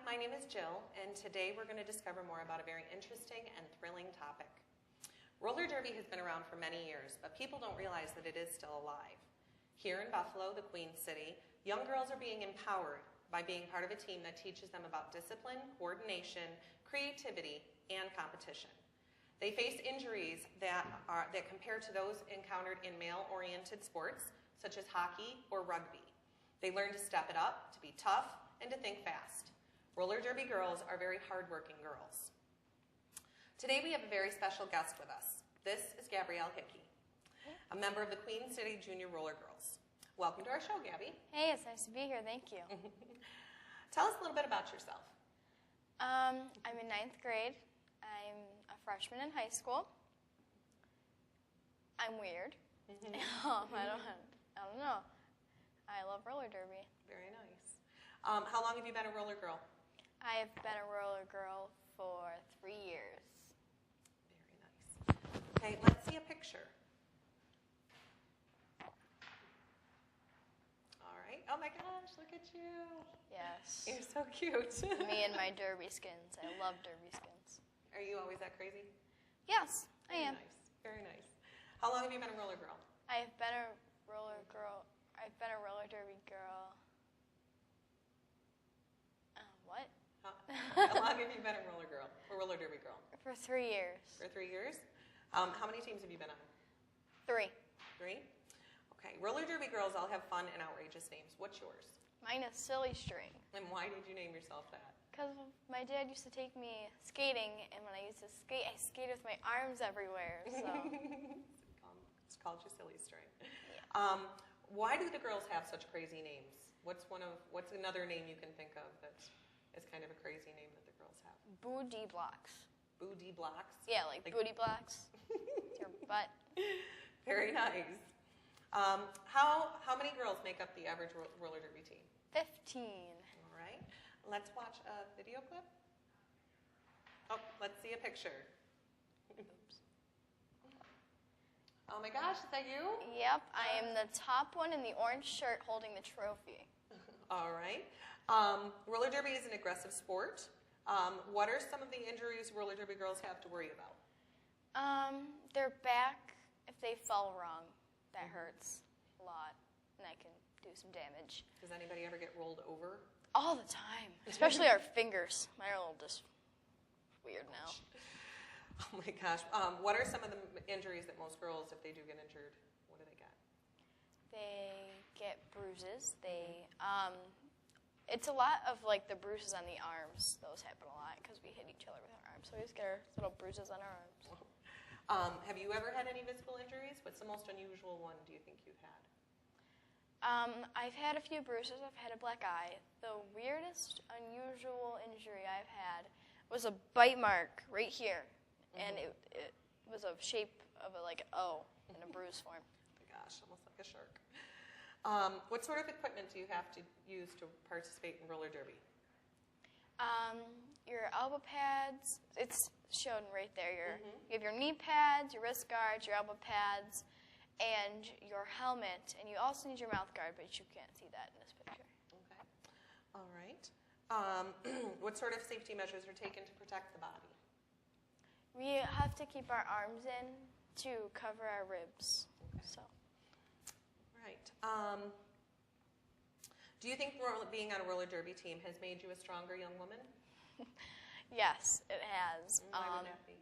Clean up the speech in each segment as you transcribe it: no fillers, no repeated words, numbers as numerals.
my name is Jill, and today we're going to discover more about a very interesting and thrilling topic. Roller derby has been around for many years, but people don't realize that it is still alive. Here in Buffalo, the Queen City, young girls are being empowered by being part of a team that teaches them about discipline, coordination, creativity, and competition. They face injuries that compare to those encountered in male-oriented sports, such as hockey or rugby. They learn to step it up, to be tough, and to think fast. Roller derby girls are very hardworking girls. Today we have a very special guest with us. This is Gabrielle Hickey, a member of the Queen City Junior Roller Girls. Welcome to our show, Gabby. Hey, it's nice to be here. Thank you. Tell us a little bit about yourself. I'm in 9th grade. I'm a freshman in high school. I'm weird. I don't know. I love roller derby. Very nice. How long have you been a roller girl? I have been a roller girl for 3 years. Very nice. Okay, let's see a picture. All right. Oh my gosh, look at you. Yes. You're so cute. Me and my derby skins. I love derby skins. Are you always that crazy? Yes, I am. Nice. Very nice. How long have you been a roller girl? I have been a roller girl. I've been a roller derby girl. What? How long have you been a roller girl? A roller derby girl? For 3 years. For 3 years? How many teams have you been on? 3. 3? Okay. Roller derby girls all have fun and outrageous names. What's yours? Mine is Silly String. And why did you name yourself that? Because my dad used to take me skating, and when I used to skate, I skated with my arms everywhere. So It's called your Silly String. Yeah. Why do the girls have such crazy names? What's another name you can think of that is kind of a crazy name that the girls have? Booty blocks. Booty blocks? Yeah, like booty blocks. Your butt. Very nice. How many girls make up the average roller derby team? 15. All right. Let's watch a video clip. Oh, let's see a picture. Oh my gosh, is that you? Yep, I am the top one in the orange shirt holding the trophy. All right. Roller derby is an aggressive sport. What are some of the injuries roller derby girls have to worry about? Their back, if they fall wrong, that hurts a lot, and that can do some damage. Does anybody ever get rolled over? All the time, especially our fingers. Mine are a little just weird now. Oh my gosh. What are some of the injuries that most girls, if they do get injured, what do they get? They get bruises. It's a lot of like the bruises on the arms. Those happen a lot because we hit each other with our arms. So we just get our little bruises on our arms. Have you ever had any physical injuries? What's the most unusual one do you think you've had? I've had a few bruises. I've had a black eye. The weirdest, unusual injury I've had was a bite mark right here. And it was of shape of like an O in a bruise form. Oh my gosh, almost like a shark. What sort of equipment do you have to use to participate in roller derby? Your elbow pads, it's shown right there. You have your knee pads, your wrist guards, your elbow pads, and your helmet. And you also need your mouth guard, but you can't see that in this picture. Okay. All right. What sort of safety measures are taken to protect the body? We have to keep our arms in to cover our ribs. Okay. So. Right. Do you think being on a roller derby team has made you a stronger young woman? Yes, it has. Why would that be?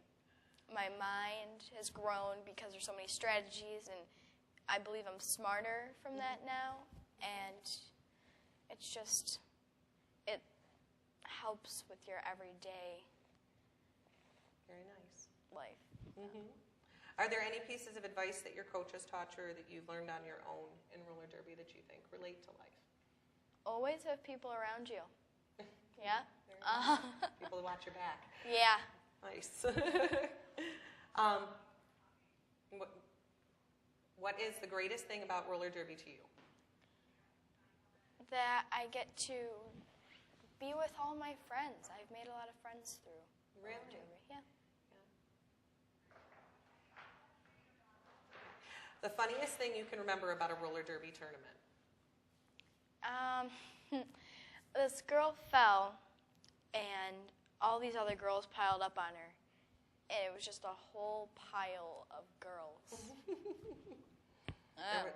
My mind has grown because there's so many strategies, and I believe I'm smarter from that now. And it's just, it helps with your everyday Very nice. life. Are there any pieces of advice that your coach has taught you or that you've learned on your own in roller derby that you think relate to life? Always have people around you. Yeah? People to watch your back. Yeah. Nice. What is the greatest thing about roller derby to you? That I get to be with all my friends. I've made a lot of friends through roller derby. Yeah. The funniest thing you can remember about a roller derby tournament? This girl fell, and all these other girls piled up on her. And it was just a whole pile of girls.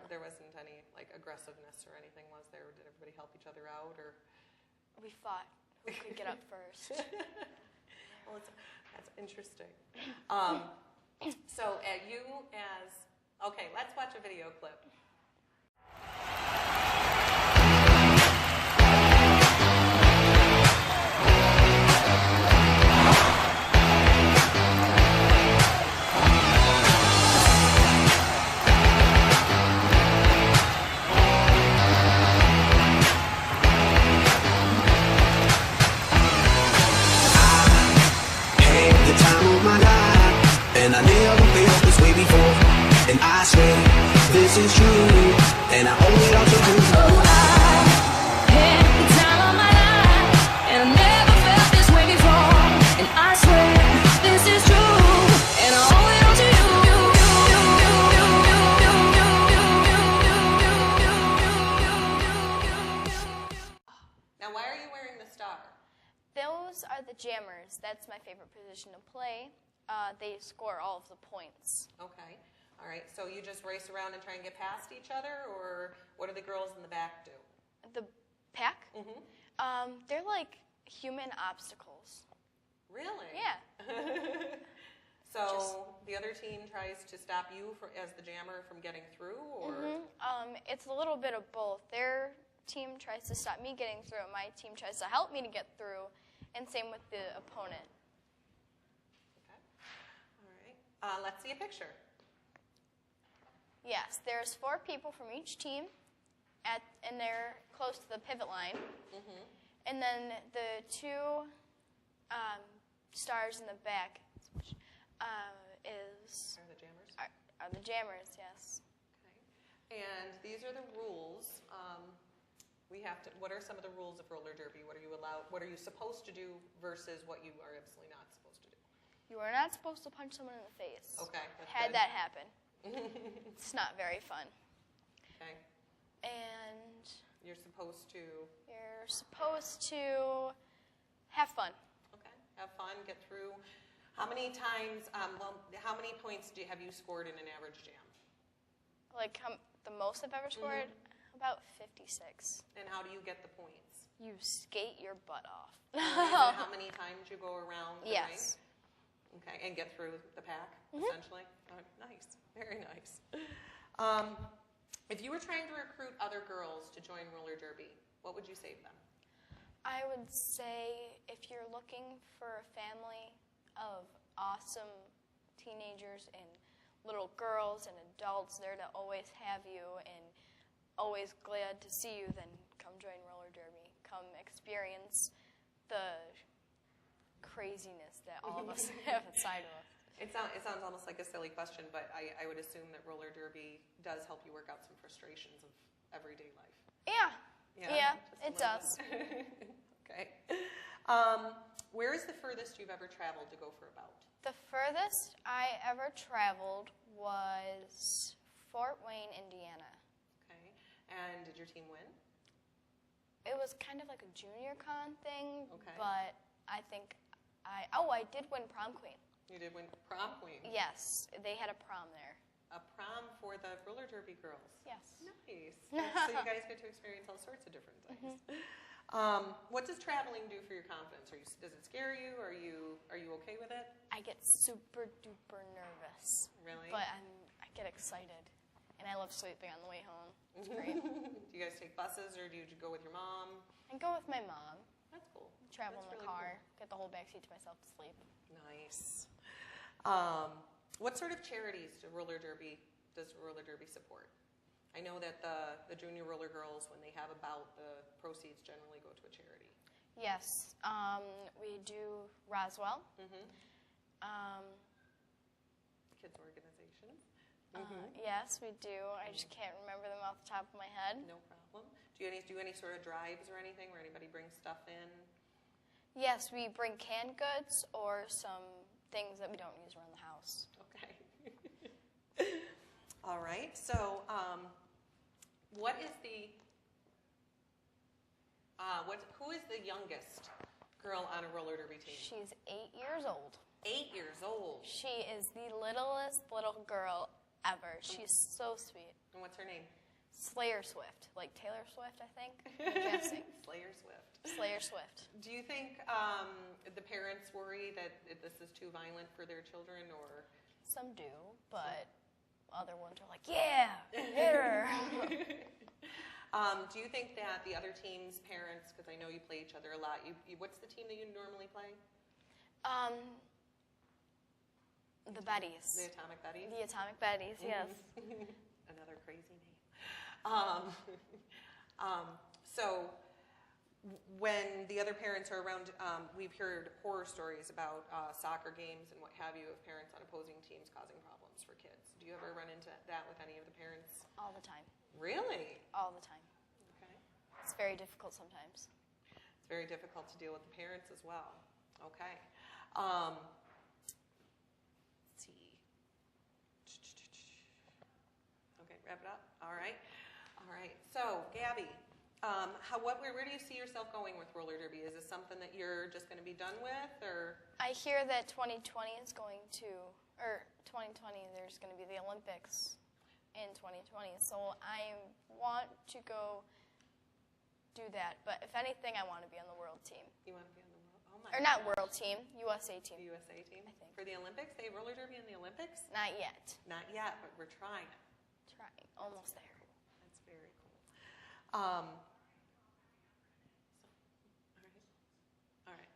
There wasn't any like aggressiveness or anything, was there? Did everybody help each other out, or? We fought who could get up first. Well, that's interesting. So okay, let's watch a video clip. And I never felt this way before. And I swear this is true. And I owe it all to you. Oh, I had the time of my life. And I never felt this way before. And I swear this is true. And I owe it all to you. Now, why are you wearing the star? Those are the jammers. That's my favorite position to play. They score all of the points. Okay. All right. So you just race around and try and get past each other, or what do the girls in the back do? The pack? Mm-hmm. They're like human obstacles. Really? Yeah. So the other team tries to stop you as the jammer from getting through, or? Mm-hmm. It's a little bit of both. Their team tries to stop me getting through. My team tries to help me to get through, and same with the opponent. Let's see a picture. Yes, there's 4 people from each team, and they're close to the pivot line. Mm-hmm. And then the 2 stars in the back Are the jammers? Are the jammers, yes. Okay. And these are the rules. What are some of the rules of roller derby? What are you allowed? What are you supposed to do versus what you are absolutely not supposed to do? You are not supposed to punch someone in the face. Okay. Had that happen. It's not very fun. Okay. And you're supposed to have fun. Okay. Have fun, get through. How many times, how many points have you scored in an average jam? Like the most I've ever scored? About 56. And how do you get the points? You skate your butt off. And how many times you go around the ring? Yes. Okay, and get through the pack, essentially? Oh, nice. Very nice. If you were trying to recruit other girls to join roller derby, what would you say to them? I would say if you're looking for a family of awesome teenagers and little girls and adults there to always have you and always glad to see you, then come join roller derby. Come experience the craziness that all of us have inside of us. It sounds almost like a silly question, but I would assume that roller derby does help you work out some frustrations of everyday life. Yeah, it does. Okay. Where is the furthest you've ever traveled to go for a bout? The furthest I ever traveled was Fort Wayne, Indiana. Okay. And did your team win? It was kind of like a junior con thing, okay. But I think I did win prom queen. You did win prom queen? Yes, they had a prom there. A prom for the roller derby girls? Yes. Nice. So you guys get to experience all sorts of different things. What does traveling do for your confidence? Does it scare you? Are you okay with it? I get super duper nervous. Really? But I get excited, and I love sleeping on the way home. It's great. Do you guys take buses, or do you go with your mom? I go with my mom. That's cool. Travel That's in the really car, cool. get the whole backseat to myself to sleep. Nice. What sort of charities does roller derby support? I know that the junior roller girls, when they have a bout, the proceeds generally go to a charity. Yes, we do Roswell. Kids organizations. Yes, we do. I just can't remember them off the top of my head. No problem. Do you do any sort of drives or anything where anybody brings stuff in? Yes, we bring canned goods or some things that we don't use around the house. Okay. All right. So, who is the youngest girl on a roller derby team? She's 8 years old. 8 years old. She is the littlest little girl ever. She's so sweet. And what's her name? Slayer Swift, like Taylor Swift, I think. I'm guessing. Slayer Swift. Slayer Swift. Do you think the parents worry that this is too violent for their children, or? Some do, but other ones are like, yeah, hit her. Do you think that the other team's parents, because I know you play each other a lot, what's the team that you normally play? The Betties. The Atomic Betties? The Atomic Betties, yes. Another crazy name. So when the other parents are around, we've heard horror stories about soccer games and what have you of parents on opposing teams causing problems for kids. Do you ever run into that with any of the parents? All the time. Really? All the time. Okay. It's very difficult sometimes. It's very difficult to deal with the parents as well. Okay. Let's see. Okay, wrap it up. All right. All right. So, Gabby, where do you see yourself going with roller derby? Is this something that you're just going to be done with, or? I hear that 2020 is going to, or 2020, there's going to be the Olympics in 2020. So I want to go do that. But if anything, I want to be on the world team. You want to be on the world? Oh my. Or not world team, USA team. The USA team? I think. For the Olympics? They have roller derby in the Olympics? Not yet. Not yet, but we're trying. Trying. Almost there. That's very cool. All right.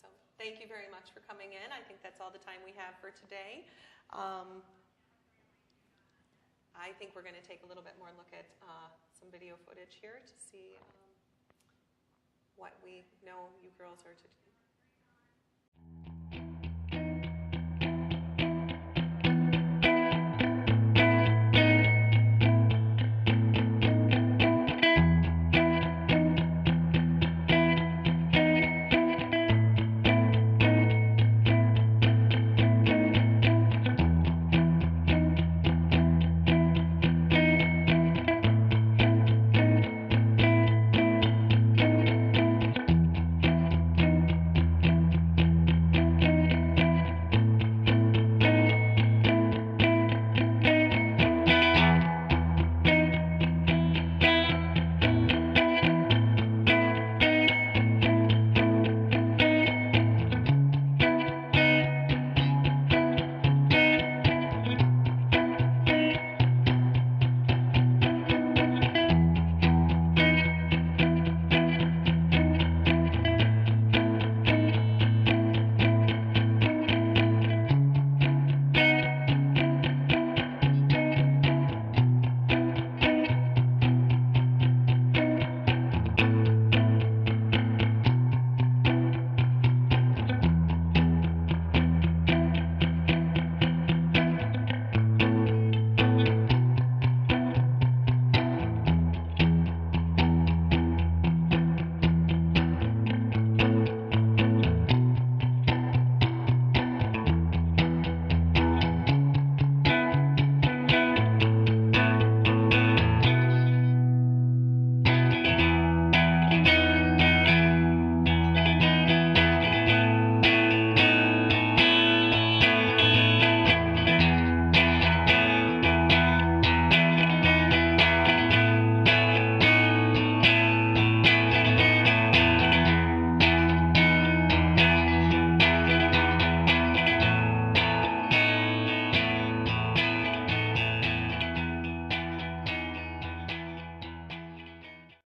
So thank you very much for coming in. I think that's all the time we have for today. I think we're going to take a little bit more look at some video footage here to see what we know you girls are to